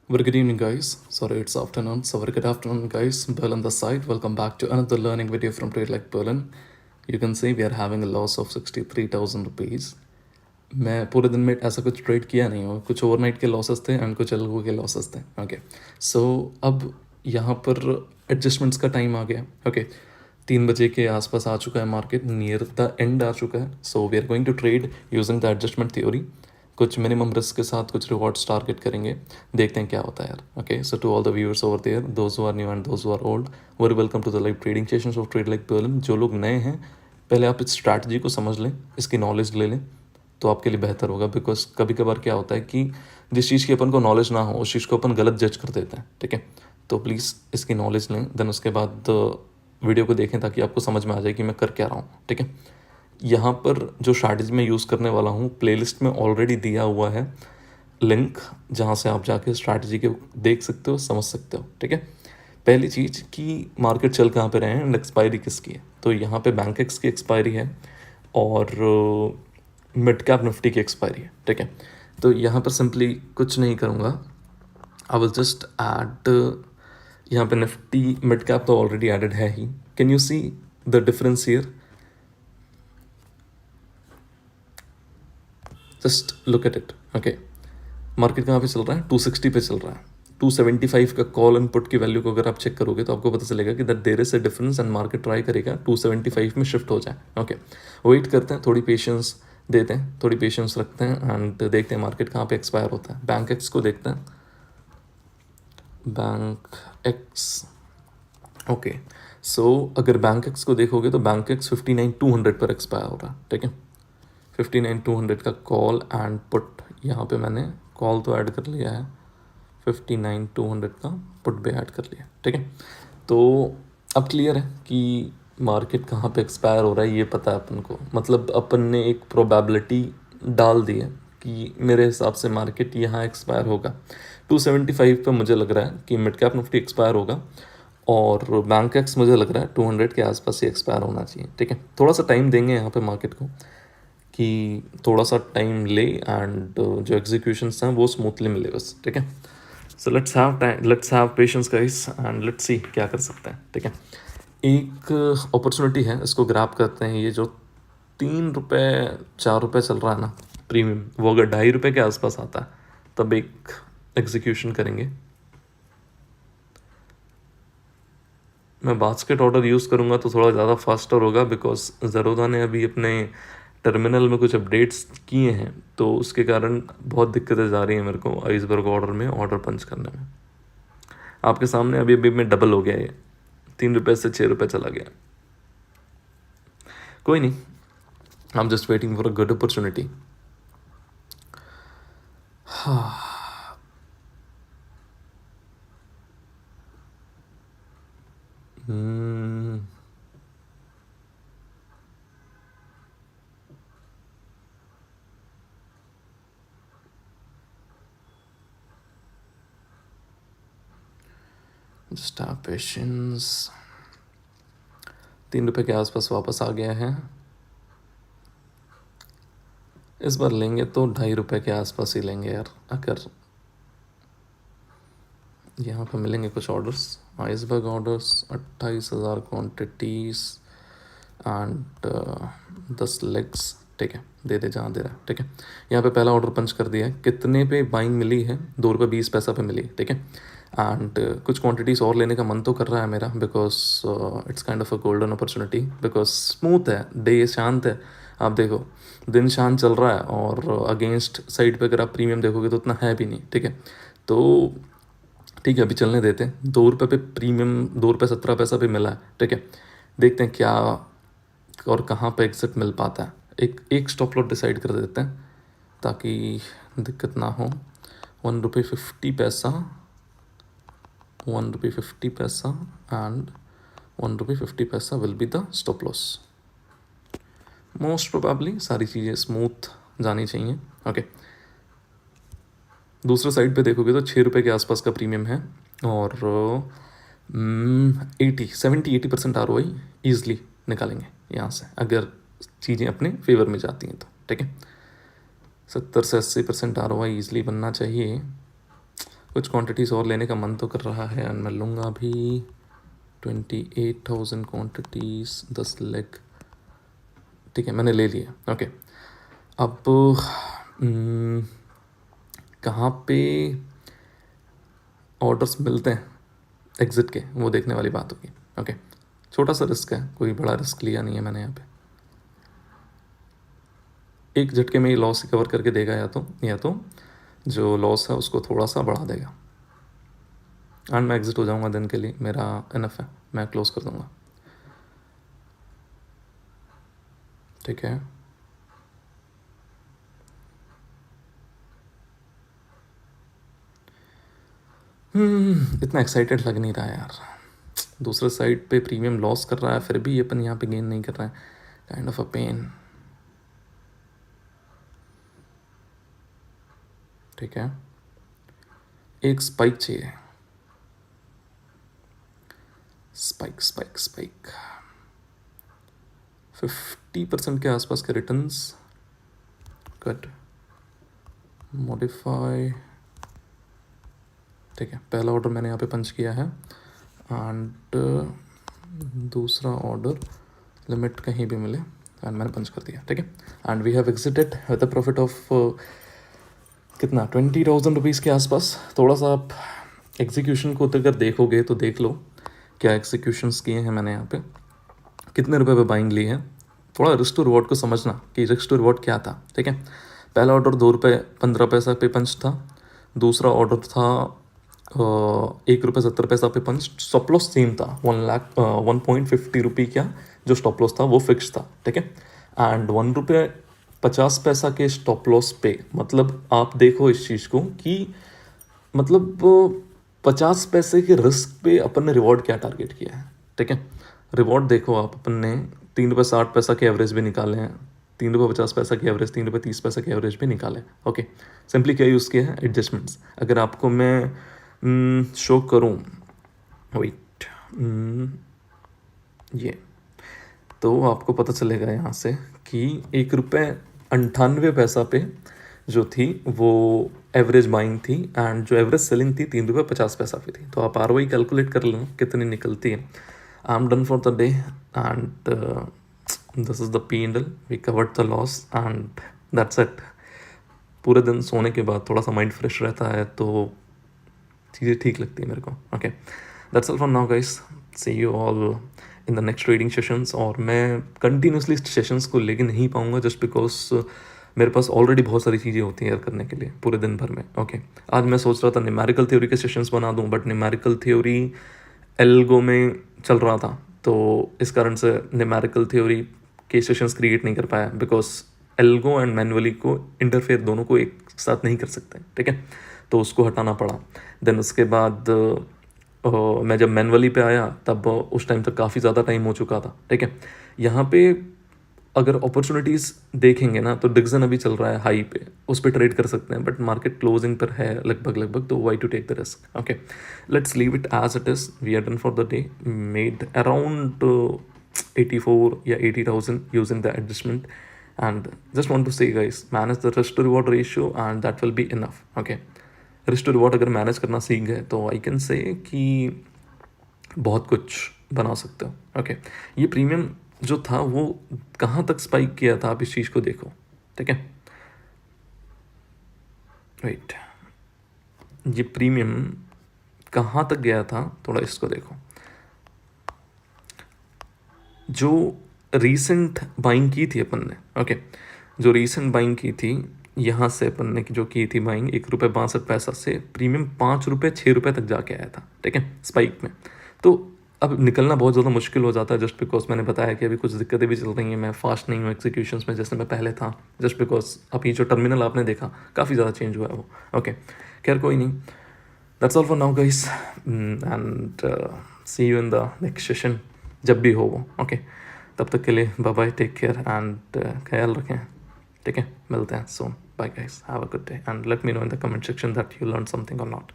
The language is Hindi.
Very good evening, guys. Sorry, it's afternoon. So, very good afternoon, guys. Berlin the side. Welcome back to another learning video from Trade Like Berlin. You can see we are having a loss of 63,000 rupees. मैं पूरे दिन में ऐसा कुछ ट्रेड किया नहीं हूँ. कुछ ओवरनाइट के लॉसेस थे एंड कुछ अलगों के लॉसेस थे. ओके, सो अब यहाँ पर एडजस्टमेंट्स का टाइम आ गया. ओके, 3 बजे के आसपास आ चुका है मार्केट, नियर द एंड आ चुका है. So we are going to trade using the adjustment theory. कुछ मिनिमम रिस्क के साथ कुछ रिवॉर्ड्स टारगेट करेंगे, देखते हैं क्या होता है यार. Okay, so to all the viewers over there, those who are new and those who are old, very welcome to the live trading sessions of trade like Perlin. जो लोग नए हैं, पहले आप इस स्ट्रैटेजी को समझ लें, इसकी नॉलेज ले लें, तो आपके लिए बेहतर होगा. बिकॉज कभी कभार क्या होता है कि जिस चीज़ की अपन को नॉलेज ना हो उस चीज़ को अपन गलत जज कर देते हैं. ठीक है, तो प्लीज़ इसकी नॉलेज लें, देन उसके बाद वीडियो को देखें ताकि आपको समझ में आ जाए कि मैं कर क्या रहा हूँ. ठीक है, यहाँ पर जो स्ट्रैटेजी मैं यूज़ करने वाला हूँ, प्लेलिस्ट में ऑलरेडी दिया हुआ है लिंक, जहाँ से आप जाके स्ट्रैटेजी के देख सकते हो, समझ सकते हो. ठीक है, पहली चीज़ कि मार्केट चल कहाँ पे रहे हैं एंड एक्सपायरी किसकी है. तो यहाँ पे बैंक एक्स की एक्सपायरी है और मिड कैप निफ्टी की एक्सपायरी है. ठीक है, तो यहाँ पर सिंपली कुछ नहीं करूँगा, आई विल जस्ट ऐड. यहाँ पे निफ्टी मिड कैप तो ऑलरेडी एडेड है ही. Can you see the difference here? Just look at it. Okay, market कहाँ पे चल रहा है? 260 पे चल रहा है. 275 का कॉल एंड पुट की वैल्यू को अगर आप चेक करोगे तो आपको पता चलेगा कि that there is a difference and market try करेगा 275 में शिफ्ट हो जाए. ओके, वेट करते हैं, थोड़ी पेशेंस देते हैं, थोड़ी पेशेंस रखते हैं एंड देखते हैं मार्केट कहाँ पे एक्सपायर होता है. बैंक एक्स को देखते हैं. बैंक एक्स, ओके, सो अगर बैंक एक्स को देखोगे तो बैंक एक्स 59,200 पर एक्सपायर हो रहा है. ठीक है, 59,200 का कॉल एंड पुट, यहाँ पे मैंने कॉल तो ऐड कर लिया है, 59,200 का पुट भी ऐड कर लिया. ठीक है, तो अब क्लियर है कि मार्केट कहाँ पे एक्सपायर हो रहा है, ये पता है अपन को. मतलब अपन ने एक प्रोबेबिलिटी डाल दी है कि मेरे हिसाब से मार्केट यहाँ एक्सपायर होगा. 275 पे मुझे लग रहा है कि मिड कैप निफ्टी एक्सपायर होगा और बैंक एक्स मुझे लग रहा है 200 के आसपास ही एक्सपायर होना चाहिए. ठीक है, थोड़ा सा टाइम देंगे यहाँ पे मार्केट को कि थोड़ा सा टाइम ले एंड जो एग्जीक्यूशंस हैं वो स्मूथली मिले बस. ठीक है, so let's have time, let's have patience guys and let's see क्या कर सकते हैं. ठीक है, एक अपॉर्चुनिटी है, इसको ग्रैब करते हैं. ये जो 3 रुपये 4 रुपये चल रहा है ना प्रीमियम, वो अगर 2.5 रुपये के आसपास आता है तब एक एग्जीक्यूशन करेंगे. मैं बास्केट ऑर्डर यूज़ करूँगा तो थोड़ा ज़्यादा फास्टर होगा बिकॉज ज़रोदा ने अभी अपने टर्मिनल में कुछ अपडेट्स किए हैं, तो उसके कारण बहुत दिक्कतें जा रही हैं मेरे को आइसबर्ग ऑर्डर में ऑर्डर पंच करने में. आपके सामने अभी अभी में डबल हो गया, ये 3 रुपये से 6 रुपये चला गया. कोई नहीं, I am just waiting for a good opportunity. Just have patience. 3 रुपये के आसपास वापस आ गया है. इस बार लेंगे तो 2.5 रुपये के आसपास ही लेंगे यार. अगर यहाँ पे मिलेंगे कुछ orders, iceberg orders 28,000 quantities and 10 legs. ठीक है, दे दे जहाँ दे रहा है. ठीक है, यहाँ पे पहला ऑर्डर पंच कर दिया है. कितने पे बाइंग मिली है? 2 रुपये 20 पैसा पे मिली. ठीक है, एंड कुछ क्वांटिटीज़ और लेने का मन तो कर रहा है मेरा because it's kind of a golden opportunity. Because smooth है, डे शांत है. आप देखो, दिन शांत चल रहा है और अगेंस्ट साइड पे अगर आप प्रीमियम देखोगे तो उतना है भी नहीं. ठीक है, तो ठीक है, अभी चलने देते हैं. 2 रुपये पे प्रीमियम 2 रुपये 17 पैसा पे मिला है. ठीक है, देखते हैं क्या और कहाँ पे एग्जिट मिल पाता है. एक स्टॉप लॉट डिसाइड कर देते हैं ताकि दिक्कत ना हो. 1 रुपये 50 पैसा, 1 रुपये 50 पैसा एंड 1 रुपये 50 पैसा will be the stop loss. Most probably सारी चीज़ें स्मूथ जानी चाहिए. ओके, दूसरे साइड पे देखोगे तो 6 रुपये के आसपास का प्रीमियम है और 80% आर ओ आई ईज़िली निकालेंगे यहाँ से अगर चीज़ें अपने फेवर में जाती हैं तो. ठीक है, 70 से 80% आर ओ आई ईज़िली बनना चाहिए. कुछ क्वांटिटीज़ और लेने का मन तो कर रहा है एंड मैं लूँगा अभी 28,000 क्वांटिटीज़ 10 लेग। ठीक है, मैंने ले लिया। ओके, अब कहाँ पे ऑर्डर्स मिलते हैं एग्जिट के, वो देखने वाली बात होगी। ओके, छोटा सा रिस्क है, कोई बड़ा रिस्क लिया नहीं है मैंने यहाँ पे। एक झटके में ही लॉस कवर करके देगा, या तो जो लॉस है उसको थोड़ा सा बढ़ा देगा एंड मैं एग्जिट हो जाऊँगा दिन के लिए। मेरा इनफ है, मैं क्लोज कर दूँगा। ठीक है, इतना एक्साइटेड लग नहीं रहा है यार। दूसरे साइड पे प्रीमियम लॉस कर रहा है, फिर भी अपन यहाँ पे गेन नहीं कर रहा है। Kind of a pain. ठीक है, एक स्पाइक चाहिए। स्पाइक स्पाइक स्पाइक 50% के आसपास के रिटर्न्स। Cut modify. ठीक है, पहला ऑर्डर मैंने यहाँ पे पंच किया है एंड दूसरा ऑर्डर लिमिट कहीं भी मिले एंड मैंने पंच कर दिया। ठीक है, and we have exited with a profit of कितना 20,000 रुपीज़ के आसपास। थोड़ा सा आप एग्जीक्यूशन को अगर देखोगे तो देख लो क्या एग्जीक्यूशंस किए हैं मैंने यहाँ पे, कितने रुपए पे बाइंग ली है। थोड़ा रिस्क टू रिवॉर्ड को समझना कि रिस्क टू रिवॉर्ड क्या था। ठीक है, पहला ऑर्डर 2 रुपये 15 पैसा पे पंच था, दूसरा ऑर्डर था 1 रुपये 70 पैसा पे पंच। स्टॉप लॉस सेम था, 1.50 रुपये का जो स्टॉप लॉस था वो फिक्स था। ठीक है, एंड 1 रुपये 50 पैसा के स्टॉप लॉस पे, मतलब आप देखो इस चीज़ को कि मतलब 50 पैसे के रिस्क पे अपन ने रिवॉर्ड क्या टारगेट किया है। ठीक है, रिवॉर्ड देखो आप, अपन ने 3 रुपये 60 पैसा के एवरेज भी निकाले हैं, 3 रुपये 50 पैसा के एवरेज, 3 रुपये 30 पैसा के एवरेज भी निकाले। ओके, सिंपली क्या यूज़ किया है, एडजस्टमेंट्स। अगर आपको मैं शो करूँ, वेट, ये तो आपको पता चलेगा यहाँ से कि 1 रुपये 98 पैसा पे जो थी वो एवरेज बाइंग थी एंड जो एवरेज सेलिंग थी 3 रुपये 50 पैसा पे थी। तो आप ROI कैलकुलेट कर लें कितनी निकलती है। I am done for the day and this is the P&L। We covered the loss and that's it. पूरे दिन सोने के बाद थोड़ा सा माइंड फ्रेश रहता है तो चीज़ें ठीक लगती है मेरे को। Okay, that's all for now guys, see you all in the next trading sessions. और मैं कंटिन्यूसली सेशंस को लेके नहीं पाऊँगा जस्ट बिकॉज मेरे पास ऑलरेडी बहुत सारी चीज़ें होती हैं करने के लिए पूरे दिन भर में। ओके, आज मैं सोच रहा था न्यूमेरिकल थ्योरी के सेशंस बना दूं, बट न्यूमेरिकल थ्योरी एल्गो में चल रहा था तो इस कारण से न्यूमेरिकल थ्योरी के सेशंस क्रिएट नहीं कर पाया, बिकॉज एल्गो एंड मैनुअली को इंटरफेयर दोनों को एक साथ नहीं कर सकते। ठीक है, तो उसको हटाना पड़ा। देन उसके बाद मैं जब मैनुअली पे आया तब उस टाइम तक काफ़ी ज़्यादा टाइम हो चुका था। ठीक है, यहाँ पे अगर अपॉर्चुनिटीज़ देखेंगे ना तो डिक्सन अभी चल रहा है हाई पे, उस पर ट्रेड कर सकते हैं, बट मार्केट क्लोजिंग पर है लगभग, तो why to take the risk. Okay, let's leave it as it is. We are done for the day, made around 84 या 80,000 using the adjustment and just want to say guys, manage the risk to reward ratio and that will be enough. Okay, risk to reward अगर मैनेज करना सीख गए तो आई कैन से कि बहुत कुछ बना सकते हो। ओके, ये प्रीमियम जो था वो कहाँ तक स्पाइक किया था, आप इस चीज़ को देखो। ठीक है, राइट, ये प्रीमियम कहाँ तक गया था थोड़ा इसको देखो। जो रीसेंट बाइंग की थी अपन ने, ओके, जो रीसेंट बाइंग की थी यहाँ से अपन ने जो की थी बाइंग 1 रुपये 62 पैसा से, प्रीमियम 5 रुपये 6 रुपये तक जाके आया था। ठीक है, स्पाइक में। तो अब निकलना बहुत ज़्यादा मुश्किल हो जाता है जस्ट बिकॉज मैंने बताया कि अभी कुछ दिक्कतें भी चल रही हैं, मैं फास्ट नहीं हूँ एग्जीक्यूशंस में जैसे मैं पहले था, जस्ट बिकॉज अभी जो टर्मिनल आपने देखा काफ़ी ज़्यादा चेंज हुआ है वो। ओके, खैर कोई नहीं, that's all for now guys and see you in the next session जब भी हो वो। ओके, तब तक के लिए bye bye, take care and ख्याल रखें। ठीक है, मिलते हैं soon, bye guys, have a good day and let me know in the comment section that you learn something और नॉट।